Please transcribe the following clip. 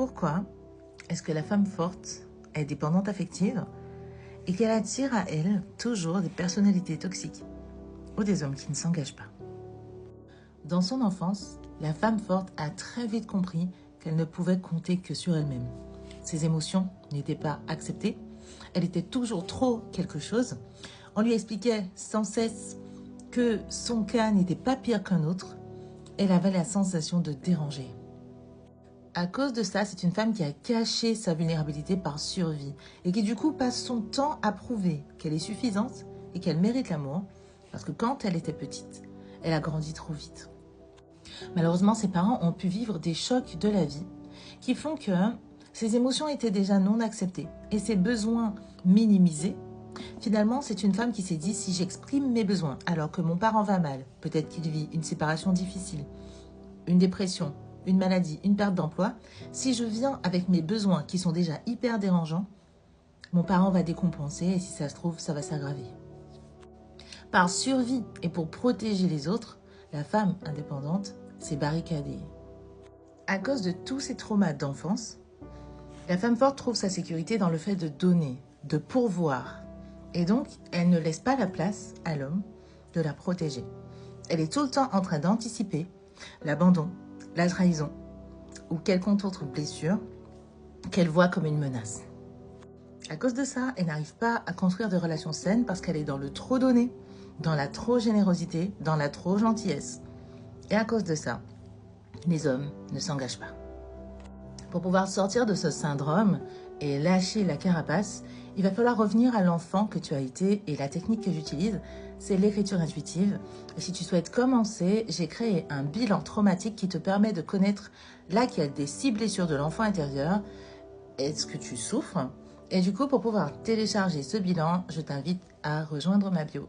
pourquoi est-ce que la femme forte est dépendante affective et qu'elle attire à elle toujours des personnalités toxiques ou des hommes qui ne s'engagent pas. Dans son enfance, la femme forte a très vite compris qu'elle ne pouvait compter que sur elle-même. Ses émotions n'étaient pas acceptées, elle était toujours trop quelque chose. On lui expliquait sans cesse que son cas n'était pas pire qu'un autre. Elle avait la sensation de déranger. À cause de ça, c'est une femme qui a caché sa vulnérabilité par survie et qui du coup passe son temps à prouver qu'elle est suffisante et qu'elle mérite l'amour parce que quand elle était petite, elle a grandi trop vite. Malheureusement, ses parents ont pu vivre des chocs de la vie qui font que ses émotions étaient déjà non acceptées et ses besoins minimisés. Finalement, c'est une femme qui s'est dit, si j'exprime mes besoins alors que mon parent va mal, peut-être qu'il vit une séparation difficile, une dépression, une maladie, une perte d'emploi, si je viens avec mes besoins qui sont déjà hyper dérangeants, mon parent va décompenser et si ça se trouve, ça va s'aggraver. Par survie et pour protéger les autres, la femme indépendante s'est barricadée. À cause de tous ces traumas d'enfance, la femme forte trouve sa sécurité dans le fait de donner, de pourvoir. Et donc, elle ne laisse pas la place à l'homme de la protéger. Elle est tout le temps en train d'anticiper l'abandon, la trahison ou quelconque autre blessure qu'elle voit comme une menace. À cause de ça, elle n'arrive pas à construire de relations saines parce qu'elle est dans le trop donné, dans la trop générosité, dans la trop gentillesse. Et à cause de ça, les hommes ne s'engagent pas. Pour pouvoir sortir de ce syndrome et lâcher la carapace, il va falloir revenir à l'enfant que tu as été et la technique que j'utilise, c'est l'écriture intuitive. Et si tu souhaites commencer, j'ai créé un bilan traumatique qui te permet de connaître laquelle des 6 blessures de l'enfant intérieur est-ce que tu souffres. Et du coup, pour pouvoir télécharger ce bilan, je t'invite à rejoindre ma bio.